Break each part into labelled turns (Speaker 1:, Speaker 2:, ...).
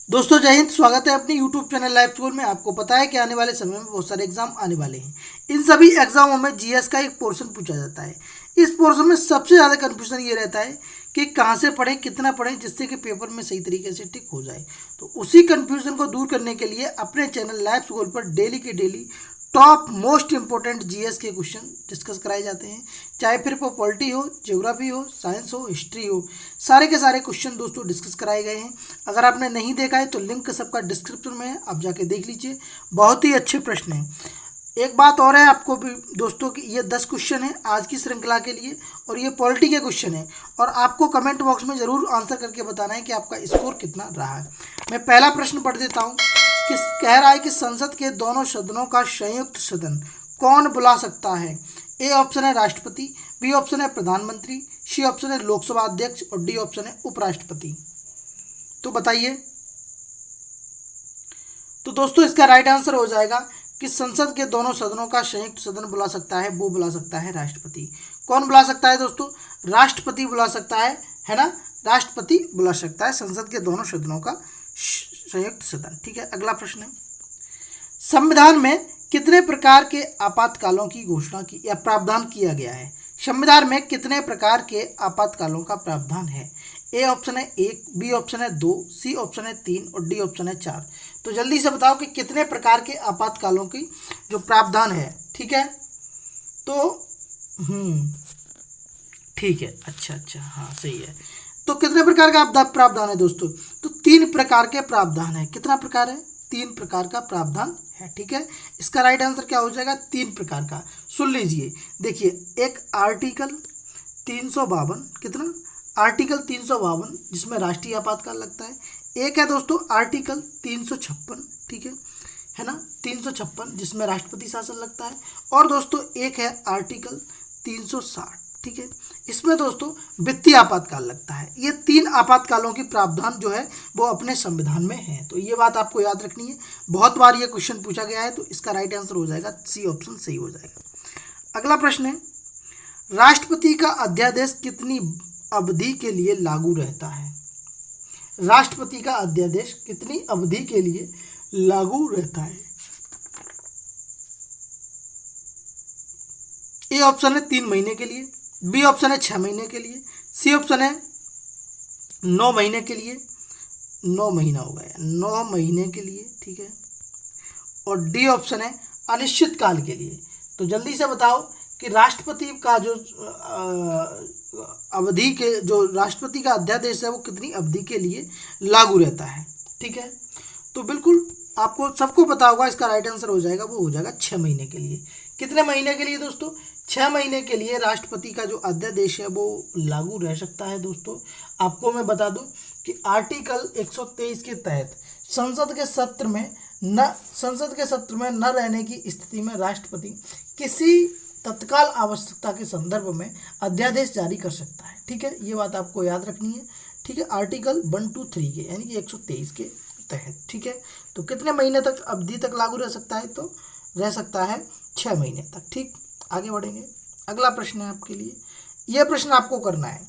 Speaker 1: दोस्तों जय हिंद। स्वागत है अपनी यूट्यूब चैनल लाइव स्कूल में। आपको पता है कि आने वाले समय में बहुत सारे एग्जाम आने वाले हैं। इन सभी एग्जामों में जीएस का एक पोर्शन पूछा जाता है। इस पोर्शन में सबसे ज़्यादा कंफ्यूजन ये रहता है कि कहाँ से पढ़ें, कितना पढ़ें, जिससे कि पेपर में सही तरीके से टिक हो जाए। तो उसी कंफ्यूजन को दूर करने के लिए अपने चैनल लाइव स्कूल पर डेली के daily top most important GS के क्वेश्चन डिस्कस कराए जाते हैं। चाहे फिर वो पॉलिटी हो, ज्योग्राफी हो, साइंस हो, हिस्ट्री हो, सारे के सारे क्वेश्चन दोस्तों डिस्कस कराए गए हैं। अगर आपने नहीं देखा है तो लिंक सबका डिस्क्रिप्शन में है, आप जाके देख लीजिए। बहुत ही अच्छे प्रश्न हैं। एक बात और है आपको भी दोस्तों कि ये 10 क्वेश्चन है आज की श्रृंखला के लिए और ये पॉलिटी के क्वेश्चन है। और आपको कमेंट बॉक्स में ज़रूर आंसर करके बताना है कि आपका स्कोर कितना रहा है। मैं पहला प्रश्न पढ़ देता हूँ कि कह रहा है कि संसद के दोनों सदनों का संयुक्त सदन कौन बुला सकता है। ए ऑप्शन है राष्ट्रपति, बी ऑप्शन है प्रधानमंत्री, सी ऑप्शन है लोकसभा अध्यक्ष और डी ऑप्शन है उपराष्ट्रपति। तो बताइए। तो दोस्तों इसका राइट आंसर हो जाएगा कि संसद के दोनों सदनों का संयुक्त सदन बुला सकता है, वो बुला सकता है राष्ट्रपति। कौन बुला सकता है दोस्तों? राष्ट्रपति बुला सकता है ना। राष्ट्रपति बुला सकता है संसद के दोनों सदनों का संयुक्त सदन। ठीक है, अगला प्रश्न है, संविधान में कितने प्रकार के आपातकालों की घोषणा की या प्रावधान किया गया है। संविधान में कितने प्रकार के आपातकालों का प्रावधान है। ए ऑप्शन है 1, बी ऑप्शन है 2, सी ऑप्शन है 3 और डी ऑप्शन है 4। तो जल्दी से बताओ कि कितने प्रकार के आपातकालों की जो प्रावधान है। ठीक है, तो ठीक है, अच्छा अच्छा, हाँ सही है। तो कितने प्रकार का प्रावधान है दोस्तों? तो 3 प्रकार के प्रावधान है। कितना प्रकार है? 3 प्रकार का प्रावधान है। ठीक है, इसका राइट आंसर क्या हो जाएगा? 3 प्रकार का। सुन लीजिए, देखिए, एक आर्टिकल 352, कितना? आर्टिकल 352 जिसमें राष्ट्रीय आपातकाल लगता है। एक है दोस्तों आर्टिकल 356, ठीक है ना, 356 जिसमें राष्ट्रपति शासन लगता है। और दोस्तों एक है आर्टिकल 360, ठीक है, इसमें दोस्तों वित्तीय आपातकाल लगता है। ये 3 आपातकालों की प्रावधान जो है वो अपने संविधान में है। तो ये बात आपको याद रखनी है, बहुत बार ये क्वेश्चन पूछा गया है। तो इसका राइट आंसर हो जाएगा सी ऑप्शन, सही हो जाएगा। अगला प्रश्न है, राष्ट्रपति का अध्यादेश कितनी अवधि के लिए लागू रहता है। राष्ट्रपति का अध्यादेश कितनी अवधि के लिए लागू रहता है। ए ऑप्शन है 3 महीने के लिए, बी ऑप्शन है 6 महीने के लिए, सी ऑप्शन है 9 महीने के लिए, 9 महीना हो गया, 9 महीने के लिए, ठीक है, और डी ऑप्शन है अनिश्चित काल के लिए। तो जल्दी से बताओ कि राष्ट्रपति का जो अवधि के जो राष्ट्रपति का अध्यादेश है वो कितनी अवधि के लिए लागू रहता है। ठीक है, तो बिल्कुल आपको सबको पता होगा, इसका राइट आंसर हो जाएगा, वो हो जाएगा 6 महीने के लिए। कितने महीने के लिए दोस्तों? 6 महीने के लिए राष्ट्रपति का जो अध्यादेश है वो लागू रह सकता है। दोस्तों आपको मैं बता दूं कि आर्टिकल 123 के तहत संसद के सत्र में न रहने की स्थिति में राष्ट्रपति किसी तत्काल आवश्यकता के संदर्भ में अध्यादेश जारी कर सकता है। ठीक है, ये बात आपको याद रखनी है। ठीक है, आर्टिकल 123 के यानी कि 123 के तहत। ठीक है, तो कितने महीने तक अवधि तक लागू रह सकता है? तो रह सकता है 6 महीने तक। ठीक, आगे बढ़ेंगे। अगला प्रश्न है आपके लिए, यह प्रश्न आपको करना है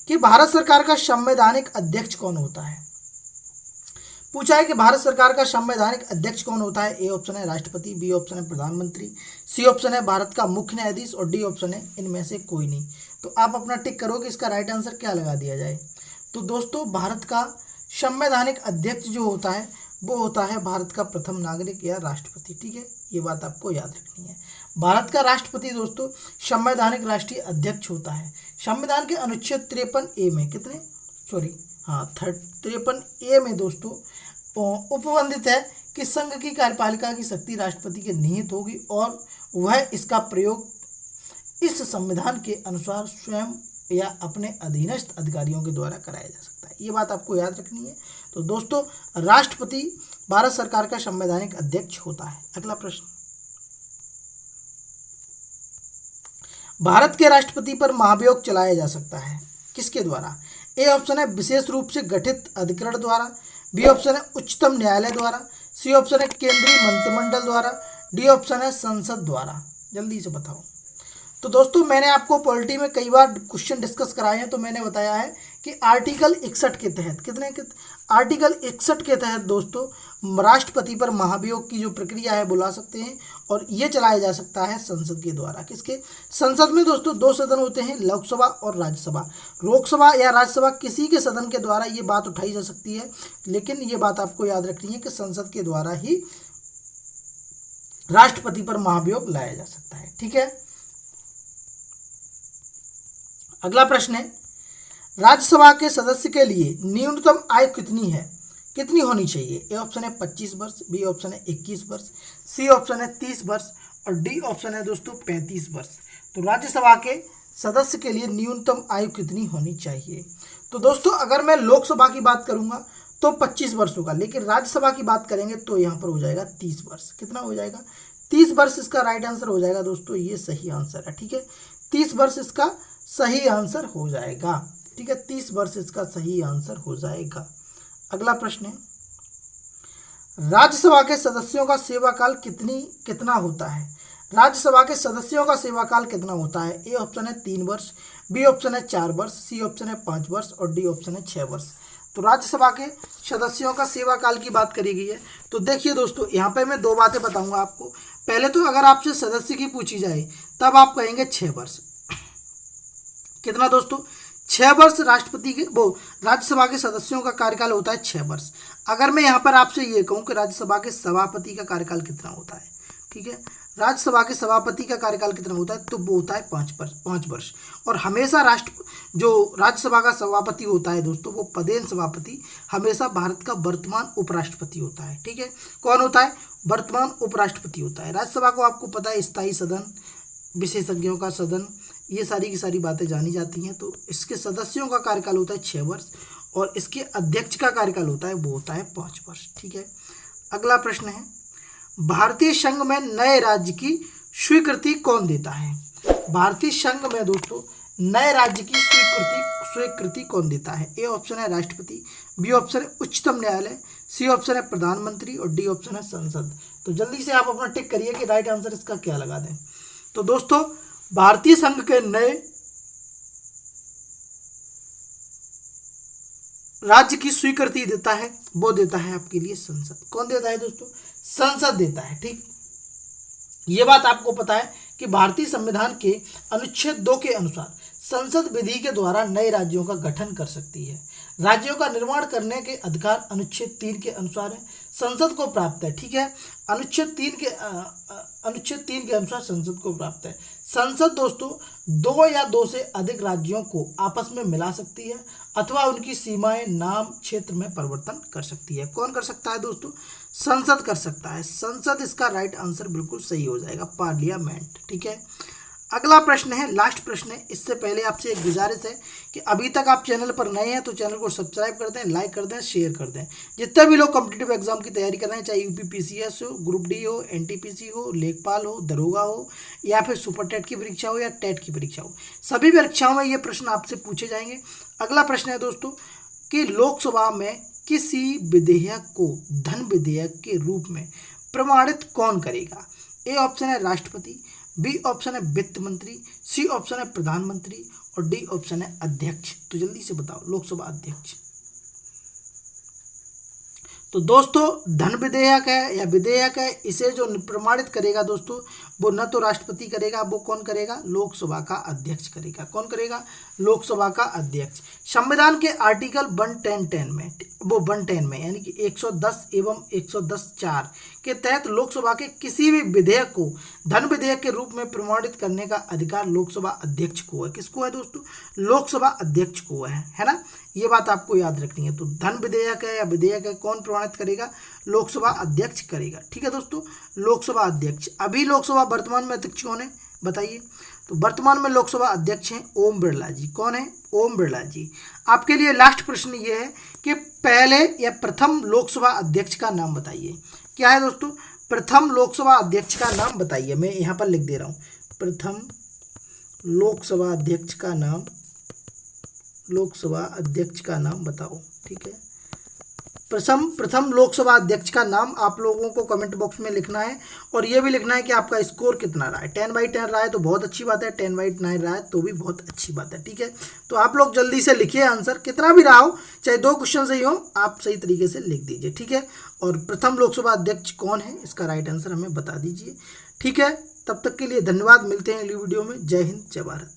Speaker 1: कि भारत सरकार का संवैधानिक अध्यक्ष कौन होता है। पूछा है कि भारत सरकार का संवैधानिक अध्यक्ष कौन होता है। ए ऑप्शन है राष्ट्रपति, बी ऑप्शन है प्रधानमंत्री, सी ऑप्शन है भारत का मुख्य न्यायाधीश और डी ऑप्शन है इनमें से कोई नहीं। तो आप अपना टिक करो कि इसका राइट आंसर क्या लगा दिया जाए। तो दोस्तों भारत का संवैधानिक अध्यक्ष जो होता है वो होता है भारत का प्रथम नागरिक या राष्ट्रपति। ठीक है, ये बात आपको याद रखनी है। भारत का राष्ट्रपति दोस्तों संवैधानिक राष्ट्रीय अध्यक्ष होता है। संविधान के अनुच्छेद 53A में कितने, सॉरी हाँ 53A में दोस्तों उपबंधित है कि संघ की कार्यपालिका की शक्ति राष्ट्रपति के निहित होगी और वह इसका प्रयोग इस संविधान के अनुसार स्वयं या अपने अधीनस्थ अधिकारियों के द्वारा कराया जा सकता है। ये बात आपको याद रखनी है। तो दोस्तों राष्ट्रपति भारत सरकार का संवैधानिक अध्यक्ष होता है। अगला प्रश्न, भारत के राष्ट्रपति पर महाभियोग चलाया जा सकता है किसके द्वारा। ए ऑप्शन है विशेष रूप से गठित अधिकरण द्वारा, बी ऑप्शन है उच्चतम न्यायालय द्वारा, सी ऑप्शन है केंद्रीय मंत्रिमंडल द्वारा, डी ऑप्शन है संसद द्वारा। जल्दी से बताओ। तो दोस्तों मैंने आपको पॉलिटी में कई बार क्वेश्चन डिस्कस कराए हैं, तो मैंने बताया है कि आर्टिकल 61 के तहत कितने आर्टिकल 61 के तहत दोस्तों राष्ट्रपति पर महाभियोग की जो प्रक्रिया है बुला सकते हैं और ये चलाया जा सकता है संसद के द्वारा। किसके? संसद में दोस्तों दो सदन होते हैं, लोकसभा और राज्यसभा। लोकसभा या राज्यसभा किसी के सदन के द्वारा ये बात उठाई जा सकती है, लेकिन ये बात आपको याद रखनी है कि संसद के द्वारा ही राष्ट्रपति पर महाभियोग लाया जा सकता है। ठीक है, अगला प्रश्न है, राज्यसभा के सदस्य के लिए न्यूनतम आयु कितनी है, कितनी होनी चाहिए? ए ऑप्शन है 25 वर्ष, बी ऑप्शन है 21 वर्ष, सी ऑप्शन है 30 वर्ष और डी ऑप्शन है दोस्तों 35 वर्ष। तो राज्यसभा के सदस्य के लिए न्यूनतम आयु कितनी होनी चाहिए? तो दोस्तों अगर मैं लोकसभा की बात करूंगा तो 25 वर्ष होगा, लेकिन राज्यसभा की बात करेंगे तो यहाँ पर हो जाएगा 30 वर्ष। कितना हो जाएगा? 30 वर्ष इसका राइट आंसर हो जाएगा दोस्तों, ये सही आंसर है। ठीक है, 30 वर्ष इसका सही आंसर हो जाएगा। ठीक है, 30 वर्ष इसका सही आंसर हो जाएगा। अगला प्रश्न है, राज्यसभा के सदस्यों का सेवाकाल कितना होता है? राज्यसभा के सदस्यों का सेवाकाल कितना होता है? ए ऑप्शन है 3 वर्ष, बी ऑप्शन है 4 वर्ष, सी ऑप्शन है 5 वर्ष और डी ऑप्शन है 6 वर्ष। तो राज्यसभा के सदस्यों का सेवाकाल की बात करी गई है। तो देखिए दोस्तों, यहाँ पे मैं दो बातें बताऊंगा आपको। पहले तो अगर आपसे सदस्य की पूछी जाए तब आप कहेंगे 6 वर्ष। कितना दोस्तों? 6 वर्ष राष्ट्रपति के राज्यसभा के सदस्यों का कार्यकाल होता है 6 वर्ष। अगर मैं यहाँ पर आपसे ये कहूँ कि राज्यसभा के सभापति का कार्यकाल कितना होता है, ठीक है, राज्यसभा के सभापति का कार्यकाल कितना होता है, तो वो होता है 5 वर्ष। और हमेशा जो राज्यसभा का सभापति होता है दोस्तों, वो पदेन सभापति हमेशा भारत का वर्तमान उपराष्ट्रपति होता है। ठीक है, कौन होता है? वर्तमान उपराष्ट्रपति होता है। राज्यसभा को आपको पता है स्थायी सदन, विशेषज्ञों का सदन, ये सारी की सारी बातें जानी जाती हैं। तो इसके सदस्यों का कार्यकाल होता है 6 वर्ष और इसके अध्यक्ष का कार्यकाल होता है वो होता है 5 वर्ष। ठीक है, अगला प्रश्न है, भारतीय संघ में नए राज्य की स्वीकृति कौन देता है? भारतीय संघ में दोस्तों नए राज्य की स्वीकृति कौन देता है? ए ऑप्शन है राष्ट्रपति, बी ऑप्शन है उच्चतम न्यायालय, सी ऑप्शन है प्रधानमंत्री और डी ऑप्शन है संसद। तो जल्दी से आप अपना टिक करिए कि राइट आंसर इसका क्या लगा दें। तो दोस्तों भारतीय संघ के नए राज्य की स्वीकृति देता है वो देता है आपके लिए संसद। कौन देता है दोस्तों? संसद देता है। ठीक, ये बात आपको पता है कि भारतीय संविधान के अनुच्छेद 2 के अनुसार संसद विधि के द्वारा नए राज्यों का गठन कर सकती है। राज्यों का निर्माण करने के अधिकार अनुच्छेद 3 के अनुसार है, संसद को प्राप्त है। ठीक है, अनुच्छेद 3 के अनुसार संसद को प्राप्त है। संसद दोस्तों 2 या 2 से अधिक राज्यों को आपस में मिला सकती है अथवा उनकी सीमाएं, नाम, क्षेत्र में परिवर्तन कर सकती है। कौन कर सकता है दोस्तों? संसद कर सकता है। संसद इसका राइट आंसर बिल्कुल सही हो जाएगा, पार्लियामेंट। ठीक है, अगला प्रश्न है, लास्ट प्रश्न है। इससे पहले आपसे एक गुजारिश है कि अभी तक आप चैनल पर नए हैं तो चैनल को सब्सक्राइब कर दें, लाइक कर दें, शेयर कर दें। जितने भी लोग कॉम्पिटिटिव एग्जाम की तैयारी कर रहे हैं, चाहे यूपीपीसीएस हो, ग्रुप डी हो, एनटीपीसी हो, लेखपाल हो, दरोगा हो या फिर सुपर टेट की परीक्षा हो या टेट की परीक्षा हो, सभी परीक्षाओं में ये प्रश्न आपसे पूछे जाएंगे। अगला प्रश्न है दोस्तों कि लोकसभा में किसी विधेयक को धन विधेयक के रूप में प्रमाणित कौन करेगा? ए ऑप्शन है राष्ट्रपति, बी ऑप्शन है वित्त मंत्री, सी ऑप्शन है प्रधानमंत्री और डी ऑप्शन है अध्यक्ष। तो जल्दी से बताओ, लोकसभा अध्यक्ष। तो दोस्तों धन विधेयक है या विधेयक है, इसे जो प्रमाणित करेगा दोस्तों वो न तो राष्ट्रपति करेगा, वो कौन करेगा? लोकसभा का अध्यक्ष करेगा। कौन करेगा? लोकसभा का अध्यक्ष। संविधान के आर्टिकल 110 में, वो 110 में यानी कि 110 एवं 110(4) के तहत लोकसभा के किसी भी विधेयक को धन विधेयक के रूप में प्रमाणित करने का अधिकार लोकसभा अध्यक्ष को है। किसको है दोस्तों? लोकसभा अध्यक्ष को है ना, ये बात आपको याद रखनी है। तो धन विधेयक है या विधेयक है, कौन प्रमाणित करेगा? लोकसभा अध्यक्ष करेगा। ठीक है दोस्तों, लोकसभा अध्यक्ष। अभी लोकसभा वर्तमान में अध्यक्ष कौन है बताइए? तो वर्तमान में लोकसभा अध्यक्ष हैं ओम बिरला जी। कौन है? ओम बिरला जी। आपके लिए लास्ट प्रश्न ये है कि पहले या प्रथम लोकसभा अध्यक्ष का नाम बताइए। क्या है दोस्तों? प्रथम लोकसभा अध्यक्ष का नाम बताइए। मैं यहाँ पर लिख दे रहा हूँ, प्रथम लोकसभा अध्यक्ष का नाम, लोकसभा अध्यक्ष का नाम बताओ। ठीक है, प्रथम लोकसभा अध्यक्ष का नाम आप लोगों को कमेंट बॉक्स में लिखना है, और ये भी लिखना है कि आपका स्कोर कितना रहा है। 10/10 रहा है तो बहुत अच्छी बात है, 10/9 रहा है तो भी बहुत अच्छी बात है। ठीक है, तो आप लोग जल्दी से लिखिए आंसर, कितना भी रहा हो, चाहे 2 क्वेश्चन सही हो, आप सही तरीके से लिख दीजिए। ठीक है, और प्रथम लोकसभा अध्यक्ष कौन है, इसका राइट आंसर हमें बता दीजिए। ठीक है, तब तक के लिए धन्यवाद, मिलते हैं अगली वीडियो में। जय हिंद, जय भारत।